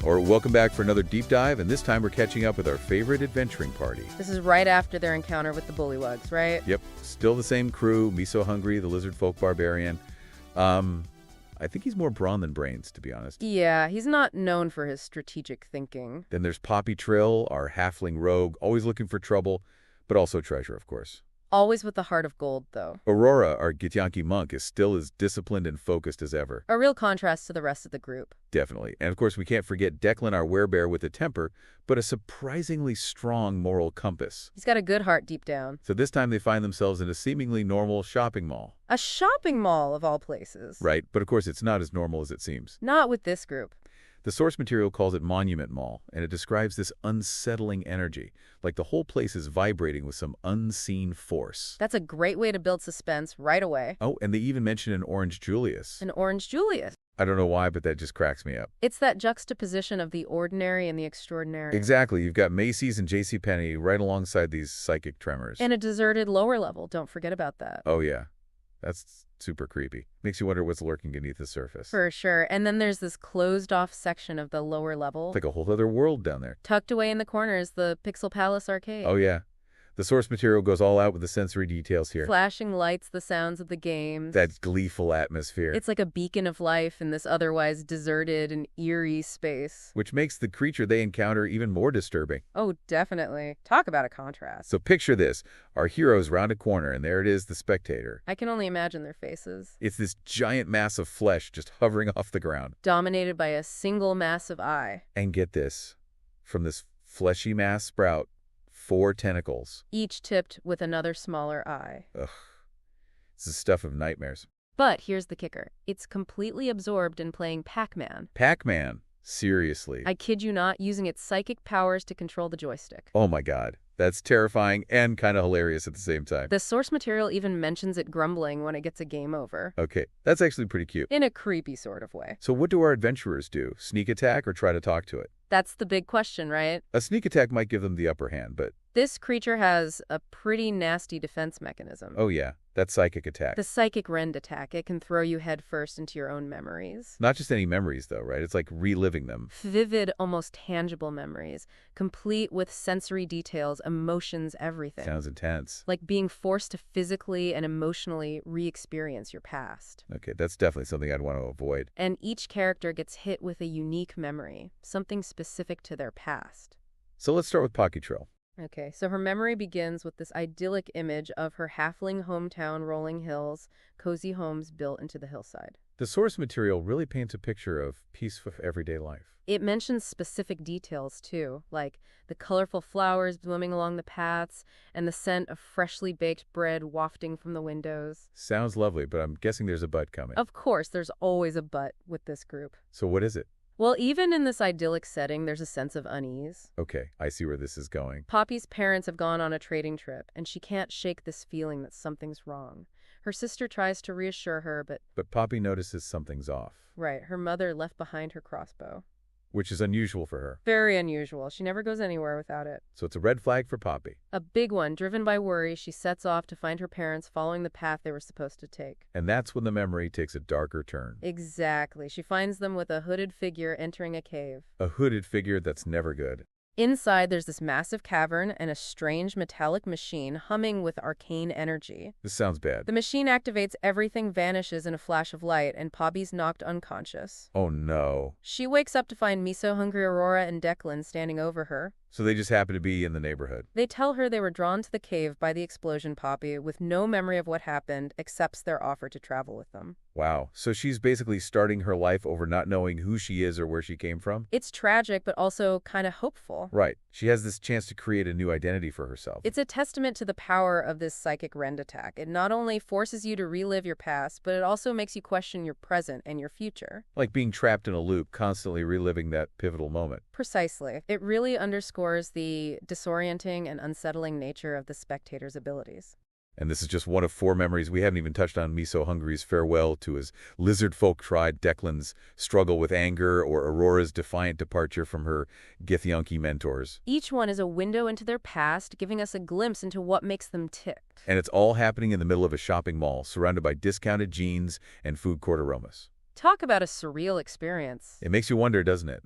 Or welcome back for another deep dive, and this time we're catching up with our favorite adventuring party. This is right after their encounter with the bullywugs, right? Yep, still the same crew, Miso Hungry, the lizardfolk barbarian. I think he's more brawn than brains, to be honest. Yeah, he's not known for his strategic thinking. Then there's Trill, our halfling rogue, always looking for trouble, but also treasure, of course. Always with the heart of gold, though. Aurora, our githyanki monk, is still as disciplined and focused as ever. A real contrast to the rest of the group. Definitely. And of course, we can't forget Decklin, our werebear with a temper, but a surprisingly strong moral compass. He's got a good heart deep down. So this time they find themselves in a seemingly normal shopping mall. A shopping mall, of all places. Right, but of course it's not as normal as it seems. Not with this group. The source material calls it Monument Mall, and it describes this unsettling energy, like the whole place is vibrating with some unseen force. That's a great way to build suspense right away. Oh, and they even mention an Orange Julius. An Orange Julius. I don't know why, but that just cracks me up. It's that juxtaposition of the ordinary and the extraordinary. Exactly. You've got Macy's and JCPenney right alongside these psychic tremors. And a deserted lower level. Don't forget about that. Oh, yeah. That's super creepy. Makes you wonder what's lurking beneath the surface. For sure. And then there's this closed-off section of the lower level. It's like a whole other world down there. Tucked away in the corner is the Pixel Palace arcade. Oh, yeah. The source material goes all out with the sensory details here. Flashing lights, the sounds of the games. That gleeful atmosphere. It's like a beacon of life in this otherwise deserted and eerie space. Which makes the creature they encounter even more disturbing. Oh, definitely. Talk about a contrast. So picture this. Our heroes round a corner, and there it is, the spectator. I can only imagine their faces. It's this giant mass of flesh just hovering off the ground. Dominated by a single massive eye. And get this. From this fleshy mass sprout 4 tentacles. Each tipped with another smaller eye. Ugh. It's the stuff of nightmares. But here's the kicker. It's completely absorbed in playing Pac-Man. Pac-Man? Seriously? I kid you not, using its psychic powers to control the joystick. Oh my god. That's terrifying and kind of hilarious at the same time. The source material even mentions it grumbling when it gets a game over. Okay, that's actually pretty cute. In a creepy sort of way. So what do our adventurers do? Sneak attack or try to talk to it? That's the big question, right? A sneak attack might give them the upper hand, but... This creature has a pretty nasty defense mechanism. Oh yeah, that psychic attack. The psychic rend attack. It can throw you headfirst into your own memories. Not just any memories, though, right? It's like reliving them. Vivid, almost tangible memories, complete with sensory details, emotions, everything. Sounds intense. Like being forced to physically and emotionally re-experience your past. Okay, that's definitely something I'd want to avoid. And each character gets hit with a unique memory, something specific to their past. So let's start with Trill. Okay, so her memory begins with this idyllic image of her halfling hometown rolling hills, cozy homes built into the hillside. The source material really paints a picture of peaceful everyday life. It mentions specific details, too, like the colorful flowers blooming along the paths and the scent of freshly baked bread wafting from the windows. Sounds lovely, but I'm guessing there's a but coming. Of course, there's always a but with this group. So what is it? Well, even in this idyllic setting, there's a sense of unease. Okay, I see where this is going. Poppy's parents have gone on a trading trip, and she can't shake this feeling that something's wrong. Her sister tries to reassure her, But Poppy notices something's off. Right, her mother left behind her crossbow. Which is unusual for her. Very unusual. She never goes anywhere without it. So it's a red flag for Poppy. A big one. Driven by worry, she sets off to find her parents following the path they were supposed to take. And that's when the memory takes a darker turn. Exactly. She finds them with a hooded figure entering a cave. A hooded figure that's never good. Inside, there's this massive cavern and a strange metallic machine humming with arcane energy. This sounds bad. The machine activates, everything vanishes in a flash of light, and Poppy's knocked unconscious. Oh no. She wakes up to find Miso Hungry, Aurora, and Decklin standing over her. So they just happen to be in the neighborhood. They tell her they were drawn to the cave by the explosion. Poppy, with no memory of what happened, accepts their offer to travel with them. Wow. So she's basically starting her life over not knowing who she is or where she came from? It's tragic, but also kind of hopeful. Right. She has this chance to create a new identity for herself. It's a testament to the power of this psychic rend attack. It not only forces you to relive your past, but it also makes you question your present and your future. Like being trapped in a loop, constantly reliving that pivotal moment. Precisely. It really underscores the disorienting and unsettling nature of the spectator's abilities. And this is just one of 4 memories. We haven't even touched on Miso Hungry's farewell to his lizardfolk tribe, Decklin's struggle with anger, or Aurora's defiant departure from her githyanki mentors. Each one is a window into their past, giving us a glimpse into what makes them tick. And it's all happening in the middle of a shopping mall, surrounded by discounted jeans and food court aromas. Talk about a surreal experience. It makes you wonder, doesn't it?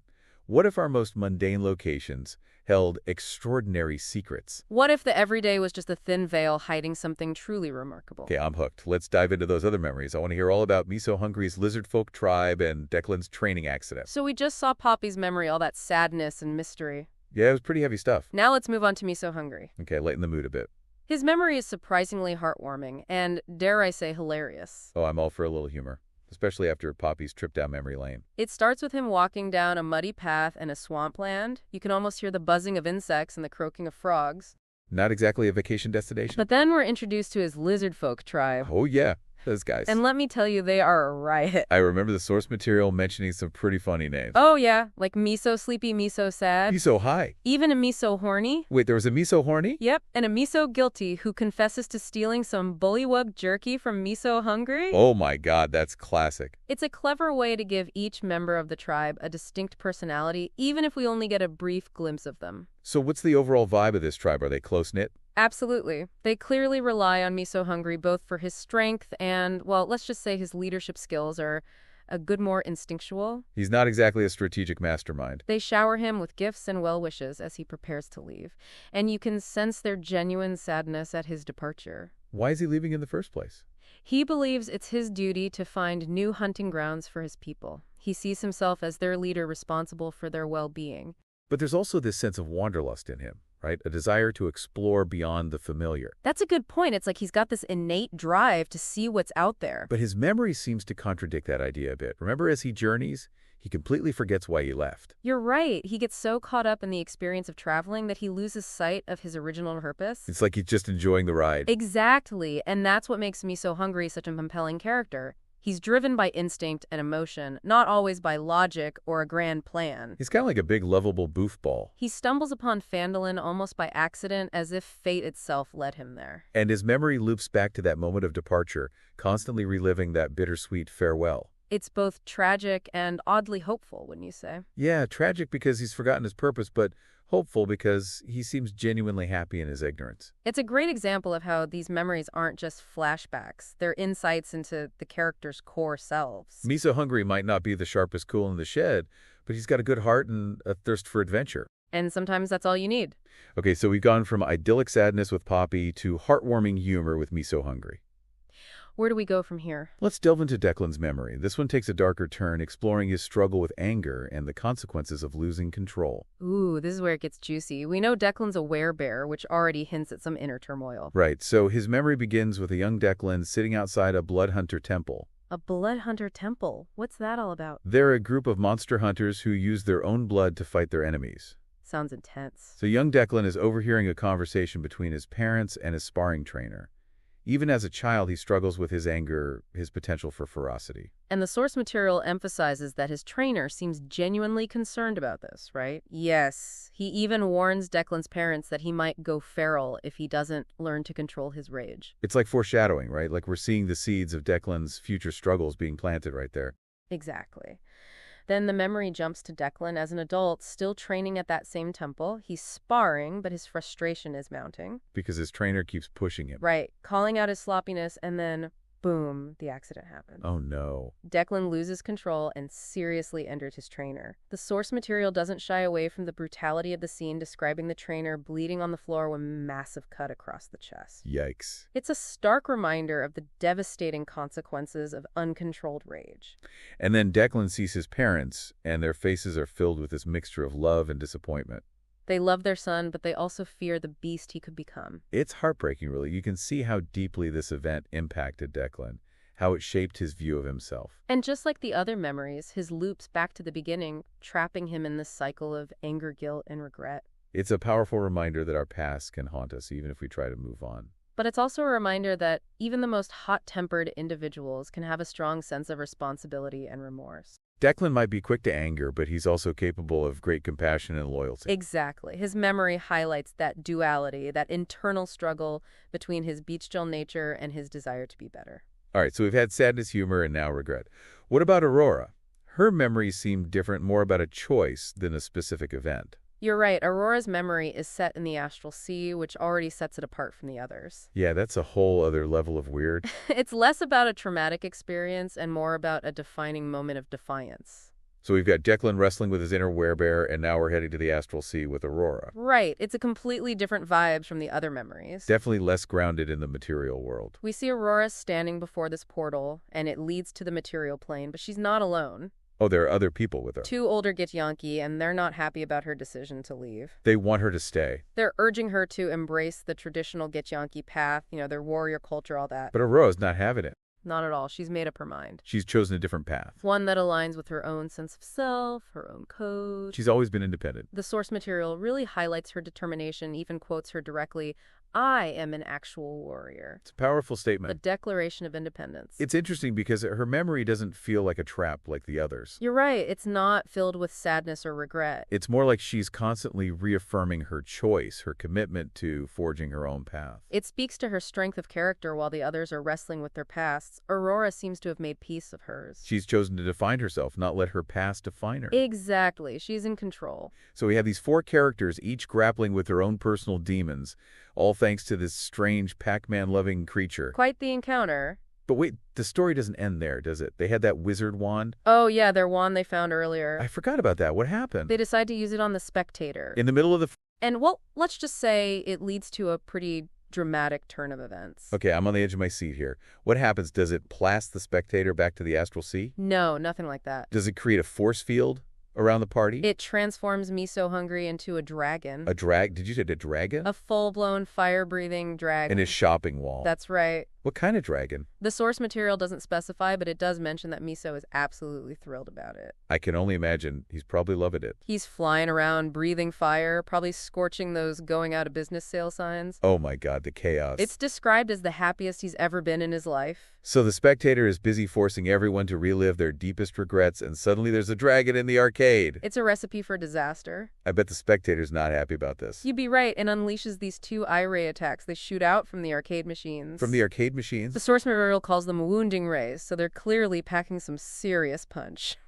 What if our most mundane locations held extraordinary secrets? What if the everyday was just a thin veil hiding something truly remarkable? Okay, I'm hooked. Let's dive into those other memories. I want to hear all about Miso Hungry's lizardfolk tribe and Declan's training accident. So we just saw Poppy's memory, all that sadness and mystery. Yeah, it was pretty heavy stuff. Now let's move on to Miso Hungry. Okay, lighten the mood a bit. His memory is surprisingly heartwarming and, dare I say, hilarious. Oh, I'm all for a little humor, especially after Poppy's trip down memory lane. It starts with him walking down a muddy path in a swampland. You can almost hear the buzzing of insects and the croaking of frogs. Not exactly a vacation destination. But then we're introduced to his lizardfolk tribe. Oh, yeah, those guys. And let me tell you, they are a riot. I remember the source material mentioning some pretty funny names. Oh, yeah, like Miso Sleepy, Miso Sad. Miso High. Even a Miso Horny. Wait, there was a Miso Horny? Yep, and a Miso Guilty who confesses to stealing some bullywug jerky from Miso Hungry. Oh my god, that's classic. It's a clever way to give each member of the tribe a distinct personality, even if we only get a brief glimpse of them. So what's the overall vibe of this tribe? Are they close-knit? Absolutely. They clearly rely on Miso Hungry both for his strength and, well, let's just say his leadership skills are a good more instinctual. He's not exactly a strategic mastermind. They shower him with gifts and well wishes as he prepares to leave, and you can sense their genuine sadness at his departure. Why is he leaving in the first place? He believes it's his duty to find new hunting grounds for his people. He sees himself as their leader responsible for their well-being. But there's also this sense of wanderlust in him, right? A desire to explore beyond the familiar. That's a good point. It's like he's got this innate drive to see what's out there. But his memory seems to contradict that idea a bit. Remember, as he journeys, he completely forgets why he left. You're right. He gets so caught up in the experience of traveling that he loses sight of his original purpose. It's like he's just enjoying the ride. Exactly. And that's what makes Miso Hungry such a compelling character. He's driven by instinct and emotion, not always by logic or a grand plan. He's kind of like a big lovable boofball. He stumbles upon Phandalin almost by accident, as if fate itself led him there. And his memory loops back to that moment of departure, constantly reliving that bittersweet farewell. It's both tragic and oddly hopeful, wouldn't you say? Yeah, tragic because he's forgotten his purpose, but hopeful because he seems genuinely happy in his ignorance. It's a great example of how these memories aren't just flashbacks. They're insights into the character's core selves. Miso Hungry might not be the sharpest tool in the shed, but he's got a good heart and a thirst for adventure. And sometimes that's all you need. Okay, so we've gone from idyllic sadness with Poppy to heartwarming humor with Miso Hungry. Where do we go from here? Let's delve into Declan's memory. This one takes a darker turn, exploring his struggle with anger and the consequences of losing control. Ooh, this is where it gets juicy. We know Declan's a werebear, which already hints at some inner turmoil. Right, so his memory begins with a young Declan sitting outside a blood hunter temple. A blood hunter temple? What's that all about? They're a group of monster hunters who use their own blood to fight their enemies. Sounds intense. So young Declan is overhearing a conversation between his parents and his sparring trainer. Even as a child, he struggles with his anger, his potential for ferocity. And the source material emphasizes that his trainer seems genuinely concerned about this, right? Yes. He even warns Declan's parents that he might go feral if he doesn't learn to control his rage. It's like foreshadowing, right? Like we're seeing the seeds of Declan's future struggles being planted right there. Exactly. Then the memory jumps to Declan as an adult, still training at that same temple. He's sparring, but his frustration is mounting. Because his trainer keeps pushing him. Right, calling out his sloppiness, and then, boom, the accident happens. Oh no. Declan loses control and seriously injures his trainer. The source material doesn't shy away from the brutality of the scene, describing the trainer bleeding on the floor with a massive cut across the chest. Yikes. It's a stark reminder of the devastating consequences of uncontrolled rage. And then Declan sees his parents, and their faces are filled with this mixture of love and disappointment. They love their son, but they also fear the beast he could become. It's heartbreaking, really. You can see how deeply this event impacted Declan, how it shaped his view of himself. And just like the other memories, his loops back to the beginning, trapping him in this cycle of anger, guilt, and regret. It's a powerful reminder that our past can haunt us, even if we try to move on. But it's also a reminder that even the most hot-tempered individuals can have a strong sense of responsibility and remorse. Declan might be quick to anger, but he's also capable of great compassion and loyalty. Exactly. His memory highlights that duality, that internal struggle between his bestial nature and his desire to be better. All right, so we've had sadness, humor, and now regret. What about Aurora? Her memories seem different, more about a choice than a specific event. You're right. Aurora's memory is set in the astral sea, which already sets it apart from the others. Yeah, that's a whole other level of weird. It's less about a traumatic experience and more about a defining moment of defiance. So we've got Decklin wrestling with his inner werebear, and now we're heading to the Astral Sea with Aurora. Right. It's a completely different vibes from the other memories. Definitely less grounded in the material world. We see Aurora standing before this portal, and it leads to the material plane, but she's not alone. Oh, there are other people with her. 2 older githyanki, and they're not happy about her decision to leave. They want her to stay. They're urging her to embrace the traditional githyanki path, their warrior culture, all that. But Aurora's not having it. Not at all. She's made up her mind. She's chosen a different path. One that aligns with her own sense of self, her own code. She's always been independent. The source material really highlights her determination, even quotes her directly, "I am an actual warrior." It's a powerful statement. The Declaration of Independence. It's interesting because her memory doesn't feel like a trap like the others. You're right. It's not filled with sadness or regret. It's more like she's constantly reaffirming her choice, her commitment to forging her own path. It speaks to her strength of character while the others are wrestling with their pasts. Aurora seems to have made peace of hers. She's chosen to define herself, not let her past define her. Exactly. She's in control. So we have these 4 characters, each grappling with their own personal demons, all thanks to this strange Pac-Man-loving creature. Quite the encounter. But wait, the story doesn't end there, does it? They had that wizard wand. Oh, yeah, their wand they found earlier. I forgot about that. What happened? They decide to use it on the spectator. In the middle of the... And, well, let's just say it leads to a pretty dramatic turn of events. Okay, I'm on the edge of my seat here. What happens? Does it blast the spectator back to the Astral Sea? No, nothing like that. Does it create a force field around the party? It transforms Miso Hungry into a dragon. A drag? Did you say a dragon? A full-blown, fire-breathing dragon. In his shopping wall. That's right. What kind of dragon? The source material doesn't specify, but it does mention that Miso is absolutely thrilled about it. I can only imagine he's probably loving it. He's flying around, breathing fire, probably scorching those going-out-of-business sale signs. Oh my god, the chaos. It's described as the happiest he's ever been in his life. So the spectator is busy forcing everyone to relive their deepest regrets, and suddenly there's a dragon in the arcade. It's a recipe for disaster. I bet the spectator's not happy about this. You'd be right, and unleashes these 2 eye ray attacks. They shoot out from the arcade machines. From the arcade machines? The source material calls them wounding rays, so they're clearly packing some serious punch.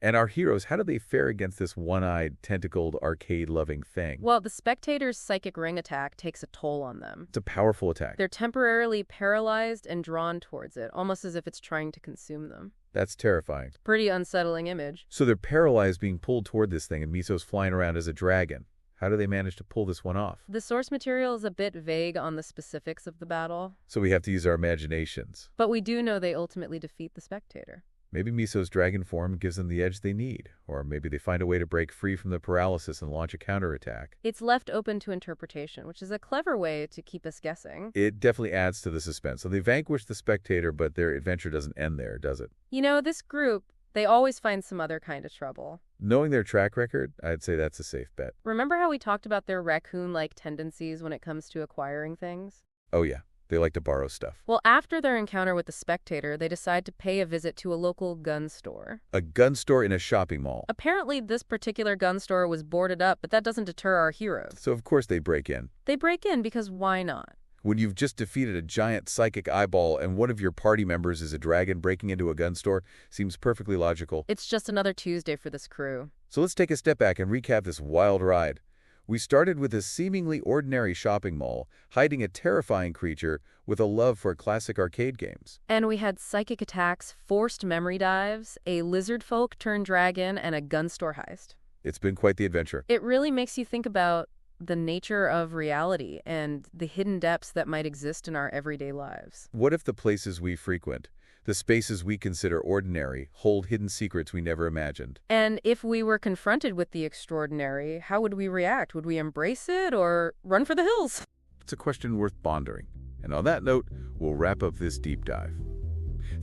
And our heroes, how do they fare against this one-eyed, tentacled, arcade-loving thing? Well, the spectator's psychic ring attack takes a toll on them. It's a powerful attack. They're temporarily paralyzed and drawn towards it, almost as if it's trying to consume them. That's terrifying. Pretty unsettling image. So they're paralyzed, being pulled toward this thing, and Miso's flying around as a dragon. How do they manage to pull this one off? The source material is a bit vague on the specifics of the battle. So we have to use our imaginations. But we do know they ultimately defeat the spectator. Maybe Miso's dragon form gives them the edge they need. Or maybe they find a way to break free from the paralysis and launch a counterattack. It's left open to interpretation, which is a clever way to keep us guessing. It definitely adds to the suspense. So they vanquish the spectator, but their adventure doesn't end there, does it? This group, they always find some other kind of trouble. Knowing their track record, I'd say that's a safe bet. Remember how we talked about their raccoon-like tendencies when it comes to acquiring things? Oh yeah, they like to borrow stuff. Well, after their encounter with the spectator, they decide to pay a visit to a local gun store. A gun store in a shopping mall. Apparently, this particular gun store was boarded up, but that doesn't deter our heroes. So of course they break in. They break in because why not? When you've just defeated a giant psychic eyeball and one of your party members is a dragon, breaking into a gun store seems perfectly logical. It's just another Tuesday for this crew. So let's take a step back and recap this wild ride. We started with a seemingly ordinary shopping mall, hiding a terrifying creature with a love for classic arcade games. And we had psychic attacks, forced memory dives, a lizardfolk turned dragon, and a gun store heist. It's been quite the adventure. It really makes you think about the nature of reality and the hidden depths that might exist in our everyday lives. What if the places we frequent, the spaces we consider ordinary, hold hidden secrets we never imagined? And if we were confronted with the extraordinary, how would we react? Would we embrace it or run for the hills? It's a question worth pondering. And on that note, we'll wrap up this deep dive.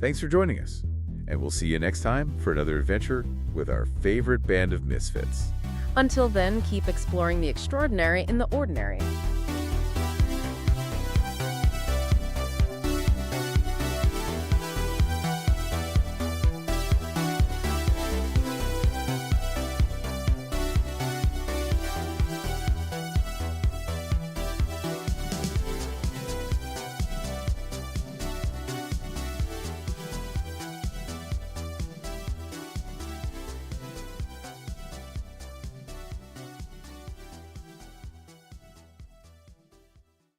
Thanks for joining us, and we'll see you next time for another adventure with our favorite band of misfits. Until then, keep exploring the extraordinary in the ordinary.